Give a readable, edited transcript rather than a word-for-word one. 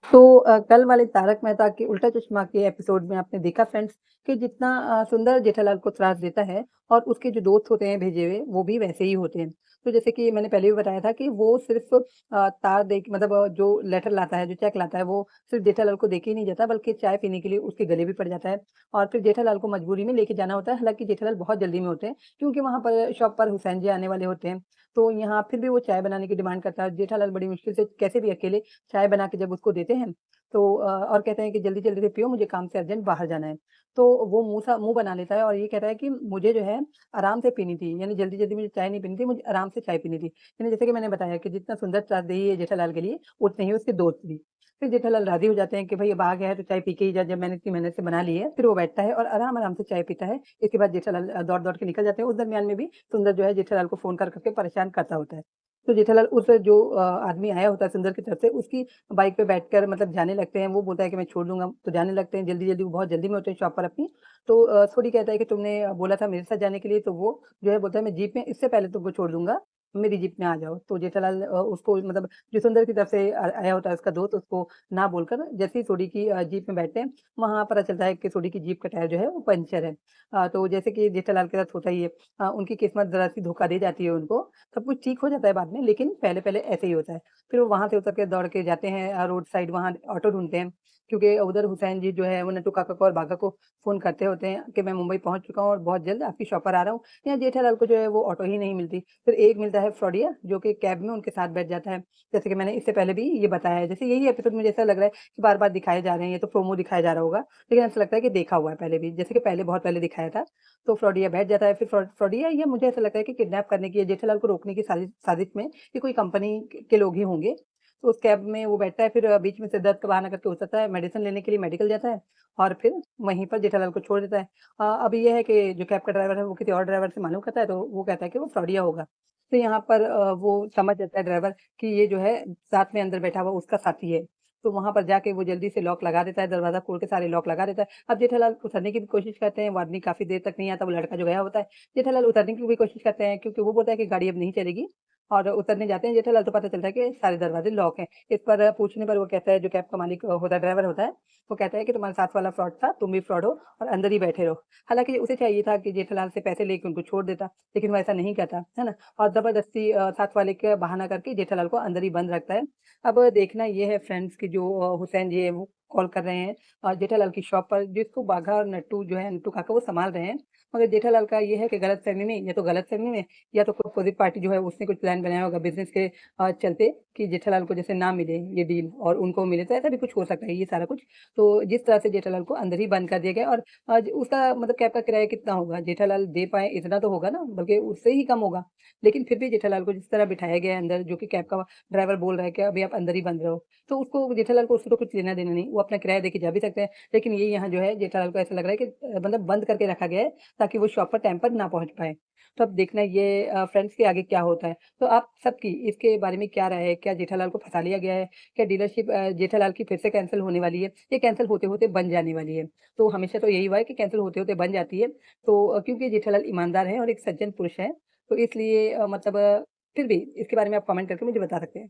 तो कल वाले तारक मेहता के उल्टा चश्मा के एपिसोड में आपने देखा फ्रेंड्स कि जितना सुंदर जेठालाल को त्रास देता है और उसके जो दोस्त होते हैं भेजे हुए वो भी वैसे ही होते हैं। तो जैसे कि मैंने पहले भी बताया था कि वो सिर्फ़ तार दे के मतलब जो लेटर लाता है, जो चेक लाता है वो सिर्फ़ जेठालाल को दे के ही नहीं जाता बल्कि चाय पीने के लिए उसके गले भी पड़ जाता है और फिर जेठालाल को मजबूरी में लेके जाना होता है। हालाँकि जेठालाल बहुत जल्दी में होते हैं क्योंकि वहाँ पर शॉप पर हुसैन जी आने वाले होते हैं। तो यहाँ फिर भी वो चाय बनाने की डिमांड करता है। जेठालाल बड़ी मुश्किल से कैसे भी अकेले चाय बना के जब उसको देते हैं तो और कहते हैं कि जल्दी-जल्दी से पियो मुझे काम से अर्जेंट बाहर जाना है। तो वो मुँह बना लेता है और ये कहता है कि मुझे जो है आराम से पीनी थी, यानी जल्दी-जल्दी मुझे चाय नहीं पीनी थी, मुझे आराम से चाय पीनी थी। यानी जैसे कि मैंने बताया कि जितना सुंदर त्रासदेही है जेठालाल के लिए, उतने ही उसके दोस्त भी। फिर जेठालाल राज़ी हो जाते हैं कि भई अब आ गया है तो चाय पी के ही जा, जब मैंने इतनी मेहनत से बना ली है। फिर वो बैठता है और आराम-आराम से चाय पीता है। इसके बाद जेठालाल दौड़-दौड़ के निकल जाते हैं। उस दरमियान में भी सुंदर जो है जेठालाल को फ़ोन कर के परेशान करता होता है। तो जेठालाल उस जो आदमी आया होता है सुंदर की तरफ से उसकी बाइक पे बैठकर मतलब जाने लगते हैं, वो बोलता है कि मैं छोड़ दूँगा, तो जाने लगते हैं जल्दी-जल्दी, वो बहुत जल्दी में होते हैं शॉप पर अपनी। तो थोड़ी कहता है कि तुमने बोला था मेरे साथ जाने के लिए, तो वो जो है बोलता है मैं जीप में इससे पहले तुमको छोड़ दूँगा, मेरी जीप में आ जाओ। तो जेठालाल उसको मतलब जो सुंदर की तरफ से आया होता है उसका दोस्त, उसको ना बोलकर जैसे ही सोडी की जीप में बैठते हैं, वहाँ पता चलता है कि सोडी की जीप का टायर जो है वो पंक्चर है। तो जैसे कि जेठालाल के साथ होता ही है, उनकी किस्मत ज़रा-सी धोखा दे जाती है उनको, सब कुछ ठीक हो जाता है बाद में, लेकिन पहले-पहले ऐसे ही होता है। फिर वो वहाँ से उतर के दौड़ के जाते हैं रोड साइड, वहाँ ऑटो ढूँढते हैं, क्योंकि उधर हुसैन जी जो है वो नट्टू काका को और बाघा को फ़ोन करते होते हैं कि मैं मुंबई पहुँच चुका हूँ और बहुत जल्द आपकी शॉप पर आ रहा हूँ। यहाँ जेठालाल को जो है वो ऑटो ही नहीं मिलती। फिर एक मिलता है फ्रॉडिया जो कि कैब में उनके साथ बैठ जाता है। जैसे कि मैंने इससे पहले भी ये बताया है, जैसे यही एपिसोड मुझे ऐसा लग रहा है कि बार-बार दिखाए जा रहे हैं, ये तो प्रोमो दिखाया जा रहा होगा, लेकिन ऐसा लगता है कि देखा हुआ है पहले भी, जैसे कि पहले बहुत पहले दिखाया था। तो फ्रॉडिया बैठ जाता है, फिर फ्रॉडिया ये मुझे ऐसा लगता है कि किडनैप करने की या जेठालाल को रोकने की साजिश में ये कोई कंपनी के लोग ही होंगे। तो उस कैब में वो बैठता है, फिर बीच में से दर्द का बहाना करके उतरता है, मेडिसिन लेने के लिए मेडिकल जाता है और फिर वहीं पर जेठालाल को छोड़ देता है। अब ये है कि जो कैब का ड्राइवर है वो किसी और ड्राइवर से मालूम करता है, तो वो कहता है कि वो फ्रॉडिया होगा। तो यहाँ पर वो समझ जाता है ड्राइवर कि ये जो है साथ में अंदर बैठा हुआ उसका साथी है। तो वहाँ पर जाके वो जल्दी से लॉक लगा देता है, दरवाज़ा खोल के सारे लॉक लगा देता है। अब जेठालाल उतरने की भी कोशिश करते हैं, वो आदमी काफ़ी देर तक नहीं आता, वो लड़का जो गया होता है। जेठालाल उतरने की भी कोशिश करते हैं क्योंकि वो बोलता है कि गाड़ी अब नहीं चलेगी और उतरने जाते हैं जेठालाल, तो पता चलता है कि सारे दरवाज़े लॉक हैं। इस पर पूछने पर वो कहता है, जो कैब का मालिक होता है, ड्राइवर होता है, वो कहता है कि तुम्हारे साथ वाला फ्रॉड था, तुम भी फ्रॉड हो और अंदर ही बैठे रहो। हालाँकि उसे चाहिए था कि जेठालाल से पैसे लेके उनको छोड़ देता, लेकिन वो ऐसा नहीं करता, है ना? और ज़बरदस्ती साथ वाले का बहाना करके जेठालाल को अंदर ही बंद रखता है। अब देखना ये है फ्रेंड्स कि जो हुसैन जी हैं वो कॉल कर रहे हैं जेठालाल की शॉप पर, जिसको बाघा और नट्टू जो है, नट्टू काका वो सँभाल रहे हैं। मगर जेठालाल का ये है कि गलतफ़हमी में, या तो कोई अपोज़िट पार्टी जो है उसने कुछ प्लान बनाया होगा बिज़नेस के चलते कि जेठालाल को जैसे ना मिले ये डील और उनको मिले, तो ऐसा भी कुछ हो सकता है ये सारा कुछ। तो जिस तरह से जेठालाल को अंदर ही बंद कर दिया गया और उसका मतलब कैब का किराया कितना होगा? जेठालाल दे पाएँ इतना तो होगा ना, बल्कि उससे ही कम होगा। लेकिन फिर भी जेठालाल को जिस तरह बिठाया गया है अंदर, जो कि कैब का ड्राइवर बोल रहा है कि अभी आप अंदर ही बंद रहो। तो उसको जेठालाल को उससे तो कुछ लेना-देना नहीं, वो अपना किराया देके जा भी सकते हैं। लेकिन ये यहाँ जो है जेठालाल को ऐसा लग रहा है कि मतलब बंद करके रखा गया है ताकि वो शॉप पर टाइम पर ना पहुँच पाएँ। तो अब देखना ये फ्रेंड्स के आगे क्या होता है। तो आप सबकी इसके बारे में क्या राय है? क्या जेठालाल को फँसा लिया गया है? क्या डीलरशिप जेठालाल की फिर से कैंसल होने वाली है? या कैंसल होते-होते बन जाने वाली है? तो हमेशा तो यही हुआ है कि कैंसल होते-होते बन जाती है। तो क्योंकि जेठालाल ईमानदार है और एक सज्जन पुरुष है, तो इसलिए मतलब फिर भी इसके बारे में आप कमेंट करके मुझे बता सकते हैं।